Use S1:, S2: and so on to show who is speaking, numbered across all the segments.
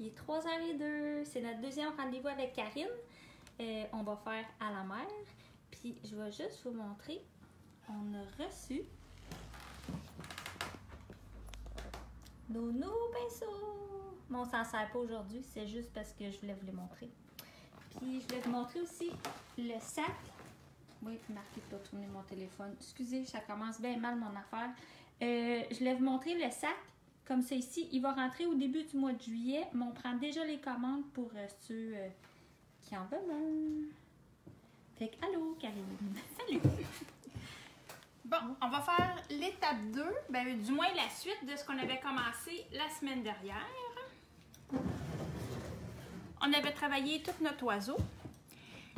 S1: Il est 3h02. C'est notre deuxième rendez-vous avec Karine. On va faire à la mer. Puis je vais juste vous montrer. On a reçu nos nouveaux pinceaux. Mais on s'en sert pas aujourd'hui. C'est juste parce que je voulais vous les montrer. Puis je voulais vous montrer aussi le sac. Oui, marquez pas tourner mon téléphone. Excusez, ça commence bien mal mon affaire. Je voulais vous montrer le sac. Comme ça ici, il va rentrer au début du mois de juillet, mais on prend déjà les commandes pour ceux qui en veulent. Fait que, allô, Karine.
S2: Salut! Bon, on va faire l'étape 2, ben, du moins la suite de ce qu'on avait commencé la semaine dernière. On avait travaillé tout notre oiseau.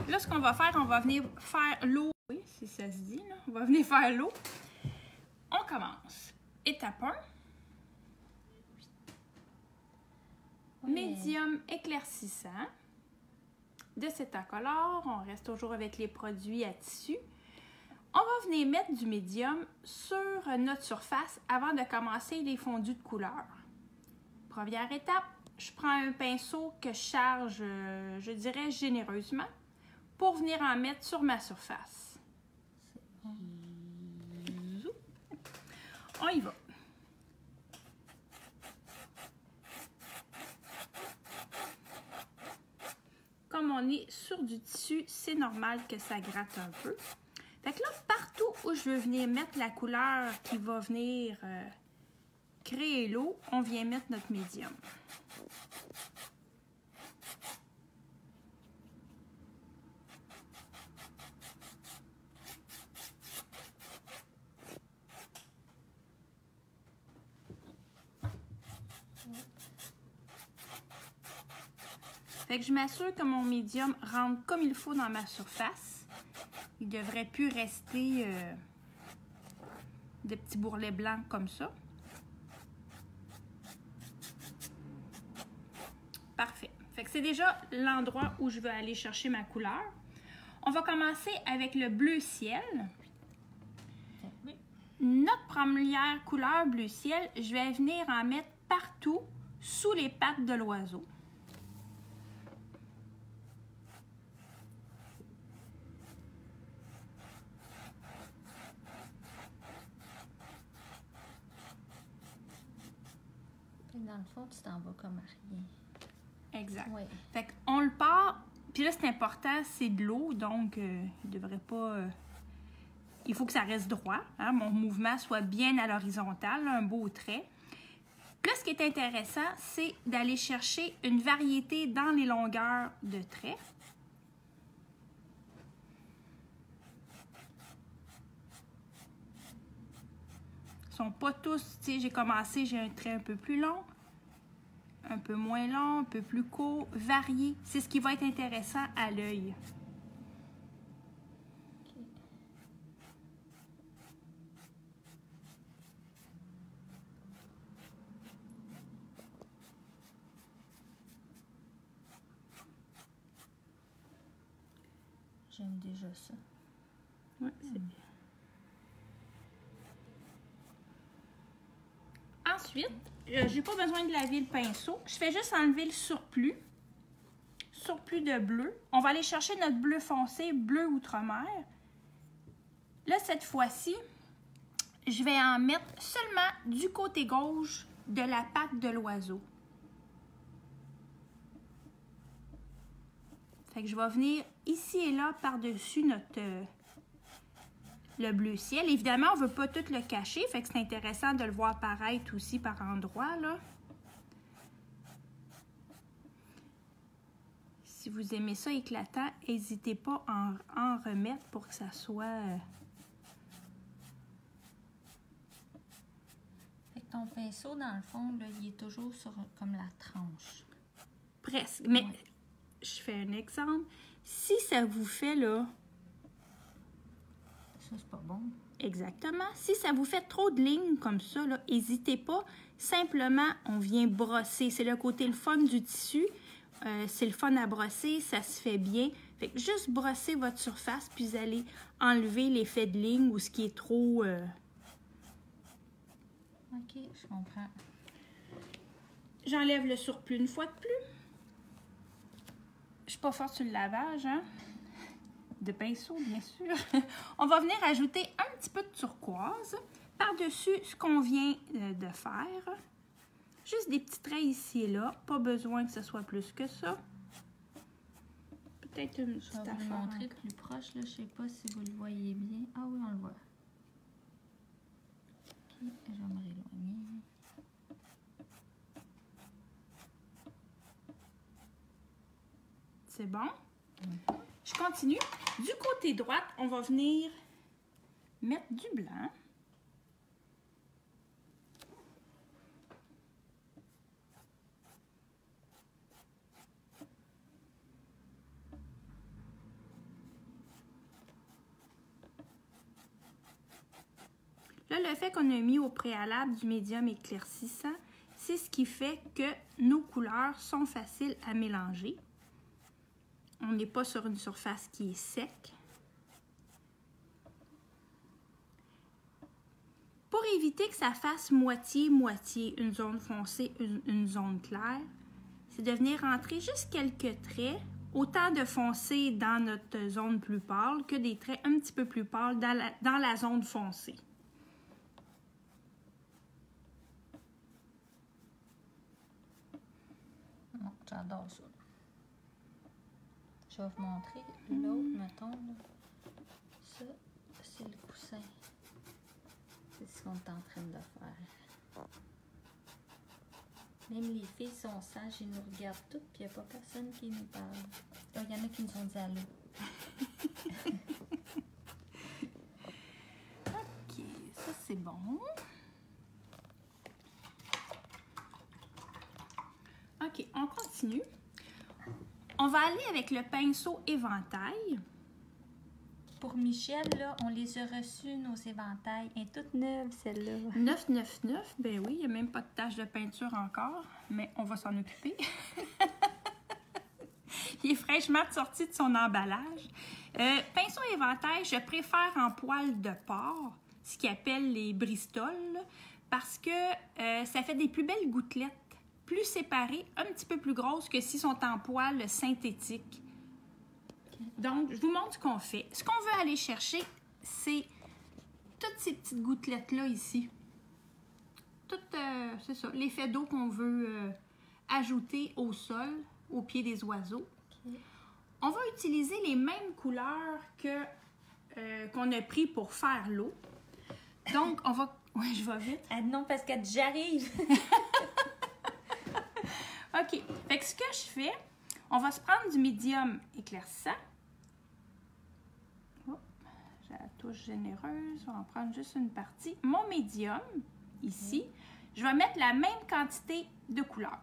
S2: Là, ce qu'on va faire, on va venir faire l'eau. Oui, si ça se dit, là. On va venir faire l'eau. On commence. Étape 1. Médium éclaircissant. De cet incolore, on reste toujours avec les produits à tissu. On va venir mettre du médium sur notre surface avant de commencer les fondus de couleur. Première étape, je prends un pinceau que je charge, je dirais généreusement, pour venir en mettre sur ma surface. On y va. Comme on est sur du tissu, c'est normal que ça gratte un peu. Fait que là, partout où je veux venir mettre la couleur qui va venir créer l'eau, on vient mettre notre médium. Fait que je m'assure que mon médium rentre comme il faut dans ma surface. Il ne devrait plus rester de petits bourrelets blancs comme ça. Parfait. Fait que c'est déjà l'endroit où je veux aller chercher ma couleur. On va commencer avec le bleu ciel. Notre première couleur bleu ciel, je vais venir en mettre partout sous les pattes de l'oiseau.
S1: Dans le fond, tu t'en vas comme à rien.
S2: Exact.
S1: Oui.
S2: Fait qu'on le part, puis là, c'est important, c'est de l'eau, donc il devrait pas... il faut que ça reste droit, hein, mon mouvement soit bien à l'horizontale, un beau trait. Là, ce qui est intéressant, c'est d'aller chercher une variété dans les longueurs de traits. Ils sont pas tous, tu sais, j'ai commencé, j'ai un trait un peu plus long, un peu moins long, un peu plus court, varié. C'est ce qui va être intéressant à l'œil.
S1: J'aime déjà ça.
S2: Ouais, c'est bien. Ensuite, j'ai pas besoin de laver le pinceau. Je fais juste enlever le surplus de bleu. On va aller chercher notre bleu foncé, bleu outre-mer. Là, cette fois-ci, je vais en mettre seulement du côté gauche de la patte de l'oiseau. Fait que je vais venir ici et là par-dessus le bleu ciel. Évidemment, on ne veut pas tout le cacher, fait que c'est intéressant de le voir paraître aussi par endroits, là. Si vous aimez ça éclatant, n'hésitez pas à en remettre pour que ça soit...
S1: Fait que ton pinceau, dans le fond, là, il est toujours sur comme la tranche.
S2: Presque. Mais
S1: ouais.
S2: Je fais un exemple. Si ça vous fait, là...
S1: Ça, c'est pas bon.
S2: Exactement. Si ça vous fait trop de lignes comme ça, n'hésitez pas. Simplement, on vient brosser. C'est le côté le fun du tissu. C'est le fun à brosser, ça se fait bien. Fait que juste brosser votre surface, puis vous allez enlever l'effet de ligne ou ce qui est trop...
S1: OK, je comprends.
S2: j'enlève le surplus une fois de plus. Je suis pas forte sur le lavage, hein? De pinceau, bien sûr. On va venir ajouter un petit peu de turquoise par-dessus ce qu'on vient de faire. Juste des petits traits ici et là. Pas besoin que ce soit plus que ça. Peut-être une petite affaire.
S1: Je vais vous montrer plus proche, là. Je sais pas si vous le voyez bien. Ah oui, on le voit. Ok, je vais me rééloigner.
S2: C'est bon. Je continue. Du côté droit, on va venir mettre du blanc. Là, le fait qu'on a mis au préalable du médium éclaircissant, c'est ce qui fait que nos couleurs sont faciles à mélanger. On n'est pas sur une surface qui est sec. Pour éviter que ça fasse moitié-moitié, une zone foncée, une zone claire, c'est de venir rentrer juste quelques traits, autant de foncé dans notre zone plus pâle que des traits un petit peu plus pâles dans la zone foncée.
S1: J'adore ça. Je vais vous montrer l'autre, mettons. Là. Ça, c'est le coussin. C'est ce qu'on est en train de faire. Même les filles sont sages, ils nous regardent toutes, puis il n'y a pas personne qui nous parle. Il y en a qui nous ont dit allô.
S2: OK, ça c'est bon. OK, on continue. On va aller avec le pinceau éventail.
S1: Pour Michel, là, on les a reçus, nos éventails. Elle est toute neuve, celle-là.
S2: 999, ben oui, il n'y a même pas de tache de peinture encore, mais on va s'en occuper. Il est fraîchement sorti de son emballage. Pinceau éventail, je préfère en poil de porc, ce qu'ils appellent les Bristol, parce que ça fait des plus belles gouttelettes, plus séparées, un petit peu plus grosses que s'ils sont en poil synthétique. Donc, je vous montre ce qu'on fait. Ce qu'on veut aller chercher, c'est toutes ces petites gouttelettes-là ici. Toutes, c'est ça, l'effet d'eau qu'on veut ajouter au sol, au pied des oiseaux. Okay. On va utiliser les mêmes couleurs que qu'on a pris pour faire l'eau. Donc, on va... Ouais, je vais vite.
S1: Ah non, parce que j'arrive.
S2: OK. Fait que ce que je fais, on va se prendre du médium éclaircissant. Oh, j'ai la touche généreuse. On va en prendre juste une partie. Mon médium, ici, je vais mettre la même quantité de couleurs.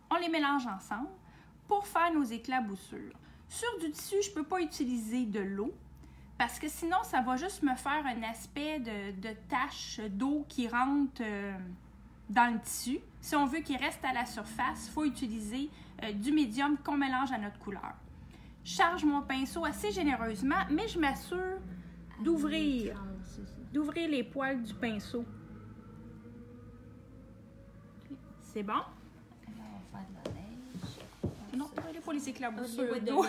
S2: On les mélange ensemble pour faire nos éclaboussures. Sur du tissu, je ne peux pas utiliser de l'eau parce que sinon, ça va juste me faire un aspect de tache d'eau qui rentre dans le tissu. Si on veut qu'il reste à la surface, il faut utiliser du médium qu'on mélange à notre couleur. Je charge mon pinceau assez généreusement, mais je m'assure d'ouvrir les poils du pinceau. C'est bon? Non, il faut les éclaboussures d'eau.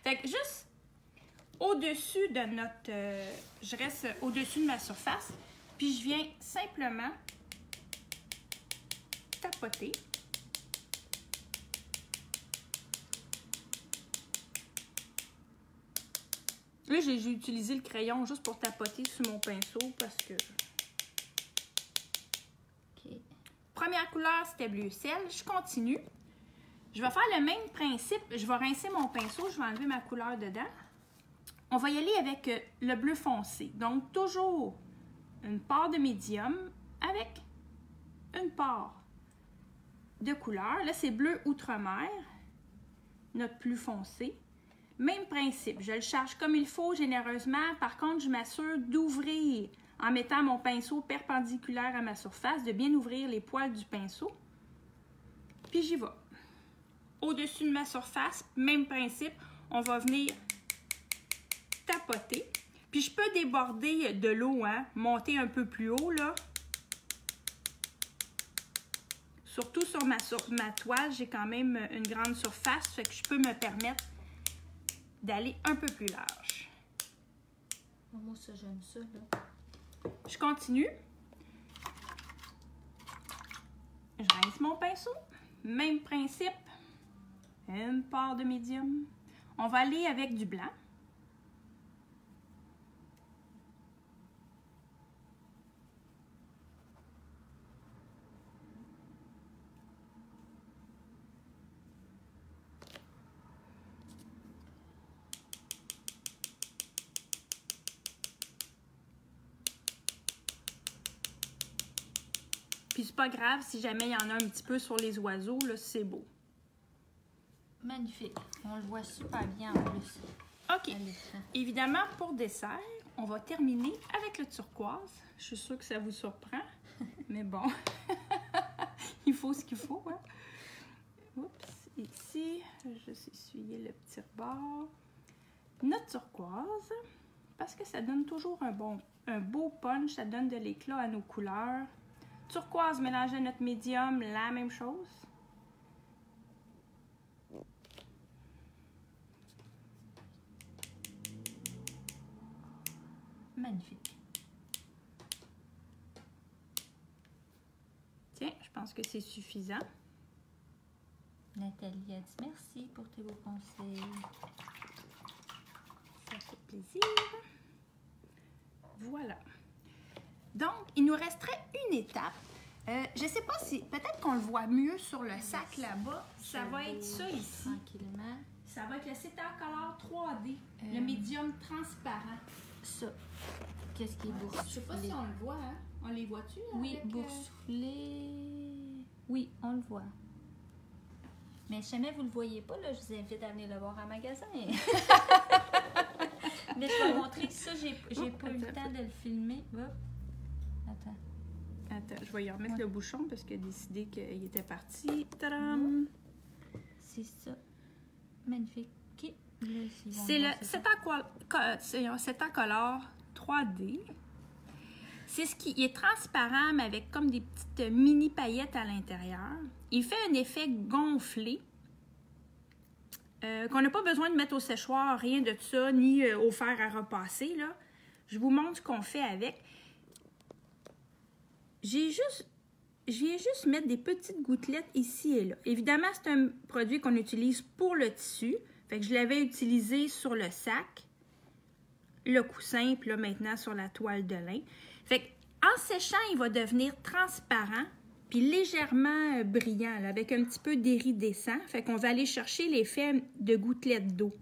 S2: Fait que juste au-dessus de notre... je reste au-dessus de ma surface, puis je viens simplement tapoter. Là, j'ai utilisé le crayon juste pour tapoter sur mon pinceau parce que... Okay. Première couleur, c'était bleu ciel. Je continue. Je vais faire le même principe. Je vais rincer mon pinceau. Je vais enlever ma couleur dedans. On va y aller avec le bleu foncé. Donc, toujours une part de médium avec une part de couleur. Là, c'est bleu outre-mer, notre plus foncé. Même principe. Je le charge comme il faut, généreusement. Par contre, je m'assure d'ouvrir, en mettant mon pinceau perpendiculaire à ma surface, de bien ouvrir les poils du pinceau. Puis j'y vais. Au-dessus de ma surface, même principe, on va venir tapoter. Puis je peux déborder de l'eau, hein, monter un peu plus haut, là. Surtout sur ma toile, j'ai quand même une grande surface, fait que je peux me permettre d'aller un peu plus large.
S1: Moi, ça, j'aime ça, là.
S2: Je continue. Je rince mon pinceau. Même principe. Une part de médium. On va aller avec du blanc. Puis c'est pas grave si jamais il y en a un petit peu sur les oiseaux, là, c'est beau.
S1: Magnifique. On le voit super bien en plus.
S2: OK. Évidemment, pour dessert, on va terminer avec le turquoise. Je suis sûre que ça vous surprend, mais bon, il faut ce qu'il faut. Hein? Oups, ici, je vais juste essuyer le petit rebord. Notre turquoise, parce que ça donne toujours un beau punch, ça donne de l'éclat à nos couleurs. Turquoise mélangée à notre médium, la même chose.
S1: Magnifique.
S2: Tiens, je pense que c'est suffisant.
S1: Nathalie a dit merci pour tes beaux conseils.
S2: Ça fait plaisir. Voilà. Donc, il nous resterait une étape. Je ne sais pas si, peut-être qu'on le voit mieux sur le sac là-bas. Ça va être ça ici.
S1: Tranquillement.
S2: Ça va être le Cetarcolor 3D, le médium transparent.
S1: Ça. Qu'est-ce qui est boursouflé?
S2: Je sais pas si on le voit, hein? On les voit-tu?
S1: Oui,
S2: avec,
S1: boursouflé. Oui, on le voit. Mais si jamais vous ne le voyez pas, là, je vous invite à venir le voir en magasin. Mais je vais vous montrer que ça, j'ai pas eu le temps de le filmer. Hop. Attends.
S2: Attends, je vais y remettre le bouchon parce qu'il a décidé qu'il était parti. Tadam!
S1: C'est ça. Magnifique. OK.
S2: C'est le Cetarcolor 3D. C'est ce qui est transparent, mais avec comme des petites mini paillettes à l'intérieur. Il fait un effet gonflé qu'on n'a pas besoin de mettre au séchoir, rien de ça, ni au fer à repasser. Là. Je vous montre ce qu'on fait avec. Je viens juste mettre des petites gouttelettes ici et là. Évidemment, c'est un produit qu'on utilise pour le tissu. Fait que je l'avais utilisé sur le sac, le coussin, puis là maintenant sur la toile de lin. Fait que en séchant, il va devenir transparent, puis légèrement brillant, là, avec un petit peu d'iridescent. Fait qu'on va aller chercher l'effet de gouttelettes d'eau.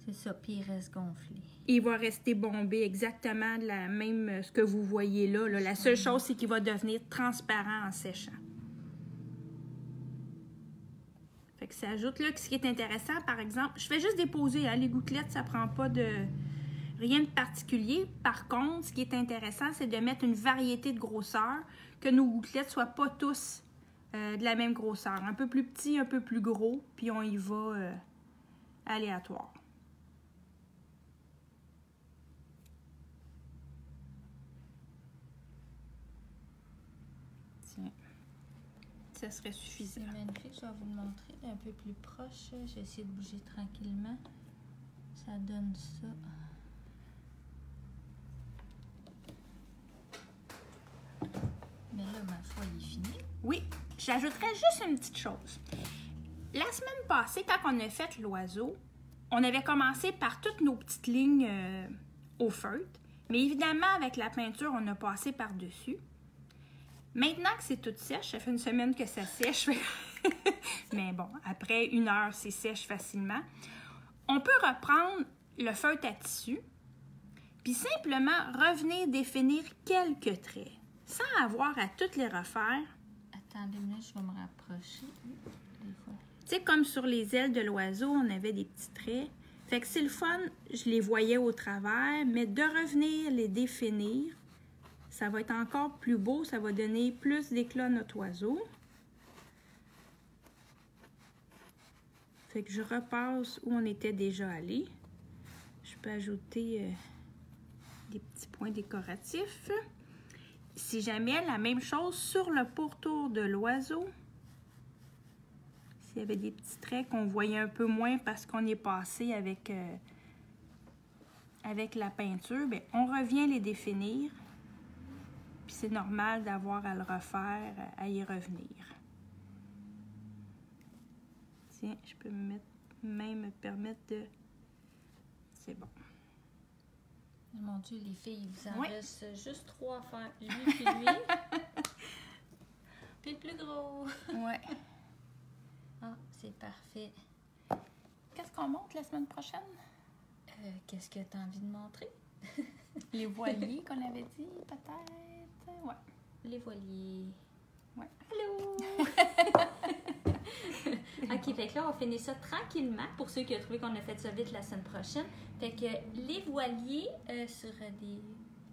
S1: C'est ça, puis il reste gonflé.
S2: Il va rester bombé exactement de la même, ce que vous voyez là. La seule chose, c'est qu'il va devenir transparent en séchant. Fait que ça ajoute là, ce qui est intéressant, par exemple, je fais juste déposer, hein, les gouttelettes, ça prend pas de rien de particulier. Par contre, ce qui est intéressant, c'est de mettre une variété de grosseur, que nos gouttelettes soient pas tous de la même grosseur. Un peu plus petit, un peu plus gros, puis on y va aléatoire. Tiens, ça serait suffisant.
S1: C'est magnifique, je vais vous le montrer un peu plus proche. J'ai essayé de bouger tranquillement. Ça donne ça. Mais là, ma foi, il est fini.
S2: Oui, j'ajouterais juste une petite chose. La semaine passée, quand on a fait l'oiseau, on avait commencé par toutes nos petites lignes au feutre. Mais évidemment, avec la peinture, on a passé par-dessus. Maintenant que c'est tout sèche, ça fait une semaine que ça sèche. Mais bon, après 1 heure, c'est sèche facilement. On peut reprendre le feutre à tissu, puis simplement revenir définir quelques traits, sans avoir à toutes les refaire.
S1: Attendez une minute, je vais me rapprocher.
S2: Tu sais, comme sur les ailes de l'oiseau, on avait des petits traits. Fait que c'est le fun, je les voyais au travers, mais de revenir les définir, ça va être encore plus beau, ça va donner plus d'éclat à notre oiseau. Fait que je repasse où on était déjà allé. Je peux ajouter des petits points décoratifs. si jamais la même chose sur le pourtour de l'oiseau, s'il y avait des petits traits qu'on voyait un peu moins parce qu'on est passé avec la peinture, bien, on revient les définir. Puis c'est normal d'avoir à le refaire, à y revenir. Tiens, je peux me permettre de... C'est bon.
S1: Mon Dieu, les filles, il vous en
S2: Oui.
S1: reste juste 3 à faire. Lui puis lui. Puis le plus gros.
S2: Ouais.
S1: Ah, c'est parfait.
S2: Qu'est-ce qu'on monte la semaine prochaine?
S1: Qu'est-ce que tu as envie de montrer?
S2: Les voiliers qu'on avait dit, peut-être. Ouais.
S1: Les voiliers.
S2: Ouais.
S1: Allô! Ok, fait que là, on finit ça tranquillement pour ceux qui ont trouvé qu'on a fait ça vite la semaine prochaine. Fait que les voiliers sur des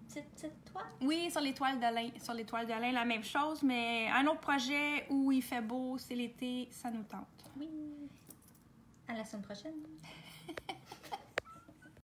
S1: petites toiles.
S2: Oui, sur les toiles de lin. Sur les toiles de lin, la même chose, mais un autre projet où il fait beau, c'est l'été, ça nous tente.
S1: Oui. À la semaine prochaine.